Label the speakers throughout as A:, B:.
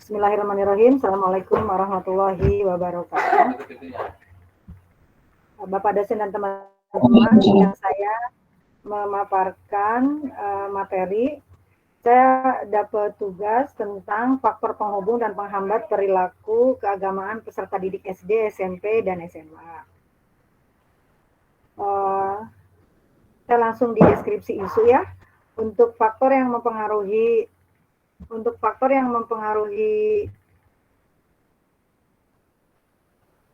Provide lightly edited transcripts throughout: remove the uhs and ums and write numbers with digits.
A: Bismillahirrahmanirrahim. Assalamualaikum warahmatullahi wabarakatuh. Bapak dosen dan teman-teman, yang saya memaparkan materi, saya dapat tugas tentang faktor penghubung dan penghambat perilaku keagamaan peserta didik SD, SMP, dan SMA. Saya langsung di deskripsi isu ya. Untuk faktor yang mempengaruhi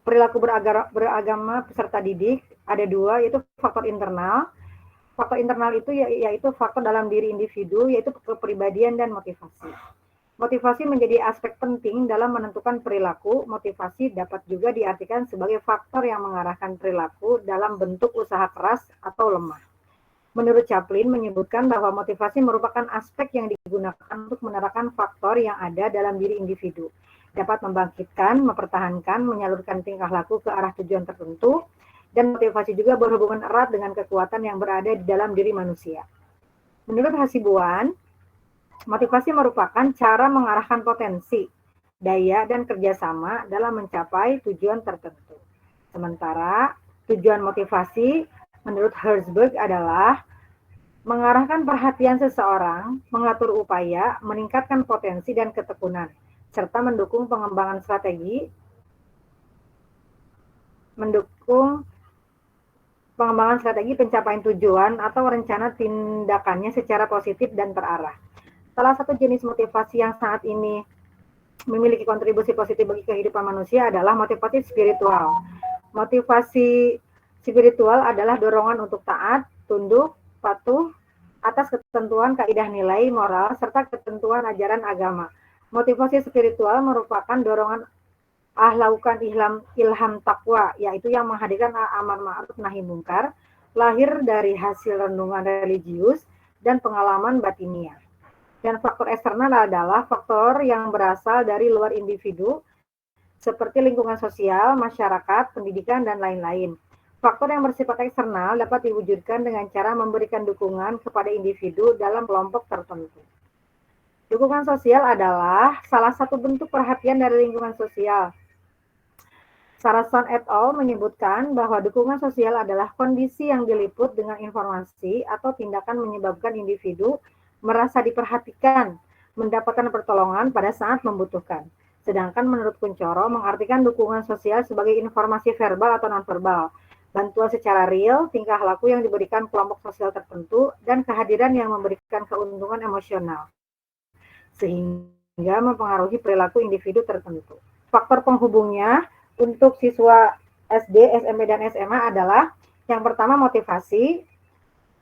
A: perilaku beragama peserta didik ada dua, yaitu faktor internal. Faktor internal itu yaitu faktor dalam diri individu, yaitu kepribadian dan motivasi. Motivasi menjadi aspek penting dalam menentukan perilaku. Motivasi dapat juga diartikan sebagai faktor yang mengarahkan perilaku dalam bentuk usaha keras atau lemah. Menurut Chaplin menyebutkan bahwa motivasi merupakan aspek yang digunakan untuk menerapkan faktor yang ada dalam diri individu. Dapat membangkitkan, mempertahankan, menyalurkan tingkah laku ke arah tujuan tertentu, dan motivasi juga berhubungan erat dengan kekuatan yang berada di dalam diri manusia. Menurut Hasibuan, motivasi merupakan cara mengarahkan potensi, daya, dan kerjasama dalam mencapai tujuan tertentu. Sementara tujuan motivasi menurut Herzberg adalah mengarahkan perhatian seseorang, mengatur upaya, meningkatkan potensi dan ketekunan, serta mendukung pengembangan strategi, pencapaian tujuan atau rencana tindakannya secara positif dan terarah. Salah satu jenis motivasi yang saat ini memiliki kontribusi positif bagi kehidupan manusia adalah motivasi spiritual. Motivasi spiritual adalah dorongan untuk taat, tunduk, patuh atas ketentuan kaidah nilai moral serta ketentuan ajaran agama. Motivasi spiritual merupakan dorongan ahlaukan ilham takwa, yaitu yang menghadirkan amar ma'ruf nahi mungkar, lahir dari hasil renungan religius dan pengalaman batiniah. Dan faktor eksternal adalah faktor yang berasal dari luar individu, seperti lingkungan sosial, masyarakat, pendidikan, dan lain-lain. Faktor yang bersifat eksternal dapat diwujudkan dengan cara memberikan dukungan kepada individu dalam kelompok tertentu. Dukungan sosial adalah salah satu bentuk perhatian dari lingkungan sosial. Sarason et al. Menyebutkan bahwa dukungan sosial adalah kondisi yang diliput dengan informasi atau tindakan menyebabkan individu merasa diperhatikan, mendapatkan pertolongan pada saat membutuhkan. Sedangkan menurut Kuncoro mengartikan dukungan sosial sebagai informasi verbal atau non-verbal, bantuan secara real, tingkah laku yang diberikan kelompok sosial tertentu, dan kehadiran yang memberikan keuntungan emosional, sehingga mempengaruhi perilaku individu tertentu. Faktor penghubungnya untuk siswa SD, SMP, dan SMA adalah yang pertama motivasi,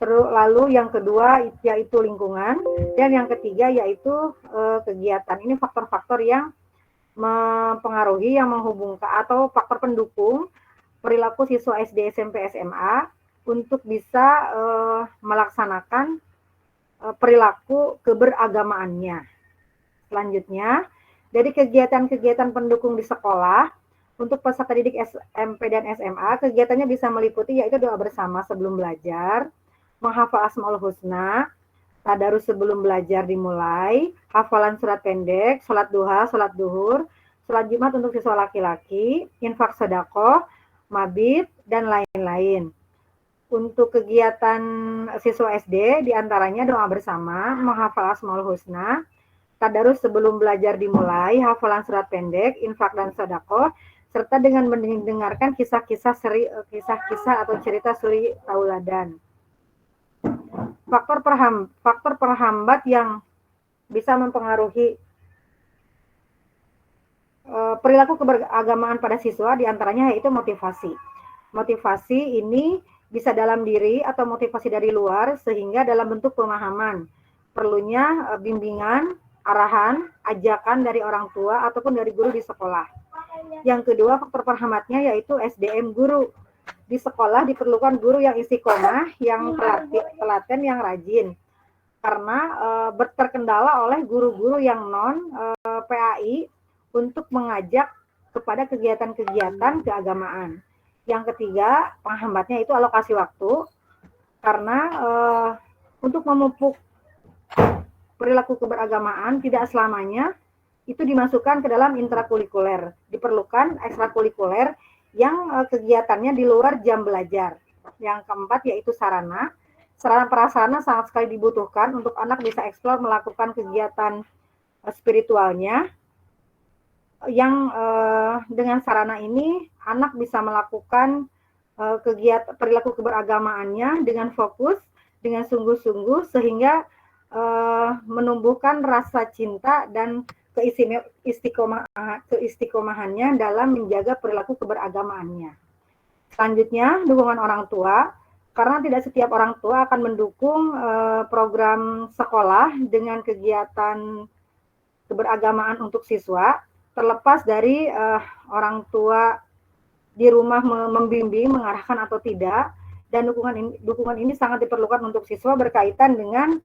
A: lalu yang kedua yaitu lingkungan, dan yang ketiga yaitu kegiatan. Ini faktor-faktor yang mempengaruhi, yang menghubungkan atau faktor pendukung perilaku siswa SD, SMP, SMA untuk bisa melaksanakan perilaku keberagamaannya. Selanjutnya, dari kegiatan-kegiatan pendukung di sekolah, untuk peserta didik SMP dan SMA, kegiatannya bisa meliputi yaitu doa bersama sebelum belajar, menghafal Asmaul Husna, tadarus sebelum belajar dimulai, hafalan surat pendek, sholat duha, sholat duhur, sholat Jumat untuk siswa laki-laki, infak sedekah, mabit, dan lain-lain. Untuk kegiatan siswa SD, diantaranya doa bersama, menghafal Asmaul Husna, tadarus sebelum belajar dimulai, hafalan surat pendek, infak dan sedekah, serta dengan mendengarkan kisah-kisah atau cerita suri tauladan. Faktor perhambat yang bisa mempengaruhi perilaku keberagamaan pada siswa diantaranya yaitu motivasi. Motivasi ini bisa dalam diri atau motivasi dari luar, sehingga dalam bentuk pemahaman. Perlunya bimbingan, arahan, ajakan dari orang tua ataupun dari guru di sekolah. Yang kedua, faktor perhambatnya yaitu SDM guru. Di sekolah diperlukan guru yang istiqomah, yang telaten, yang rajin. Karena terkendala oleh guru-guru yang non PAI untuk mengajak kepada kegiatan-kegiatan keagamaan. Yang ketiga, penghambatnya itu alokasi waktu. Karena untuk memupuk perilaku keberagamaan tidak selamanya itu dimasukkan ke dalam intrakurikuler. Diperlukan ekstrakurikuler yang kegiatannya di luar jam belajar. Yang keempat yaitu sarana. Sarana prasarana sangat sekali dibutuhkan untuk anak bisa eksplor melakukan kegiatan spiritualnya, yang dengan sarana ini anak bisa melakukan kegiatan perilaku keberagamaannya dengan fokus, dengan sungguh-sungguh, sehingga menumbuhkan rasa cinta dan keistiqomahannya dalam menjaga perilaku keberagamaannya. Selanjutnya, dukungan orang tua, karena tidak setiap orang tua akan mendukung program sekolah dengan kegiatan keberagamaan untuk siswa, terlepas dari orang tua di rumah membimbing, mengarahkan atau tidak, dan dukungan ini sangat diperlukan untuk siswa berkaitan dengan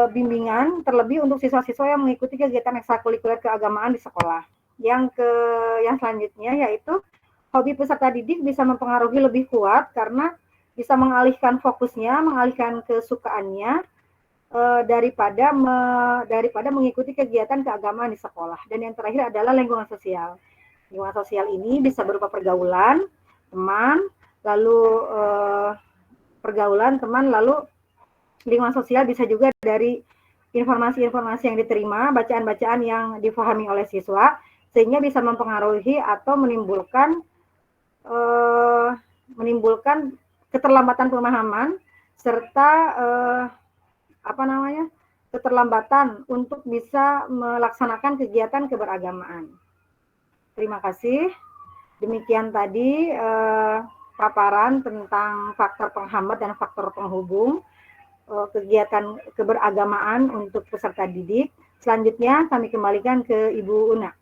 A: bimbingan, terlebih untuk siswa-siswa yang mengikuti kegiatan ekstrakurikuler keagamaan di sekolah. Yang selanjutnya yaitu hobi peserta didik bisa mempengaruhi lebih kuat karena bisa mengalihkan fokusnya, mengalihkan kesukaannya daripada mengikuti kegiatan keagamaan di sekolah. Dan yang terakhir adalah lingkungan sosial. Lingkungan sosial ini bisa berupa pergaulan, teman, lalu lingkungan sosial bisa juga dari informasi-informasi yang diterima, bacaan-bacaan yang difahami oleh siswa, sehingga bisa mempengaruhi atau menimbulkan keterlambatan pemahaman serta keterlambatan untuk bisa melaksanakan kegiatan keberagamaan. Terima kasih. Demikian tadi paparan tentang faktor penghambat dan faktor penghubung kegiatan keberagamaan untuk peserta didik. Selanjutnya kami kembalikan ke Ibu Una.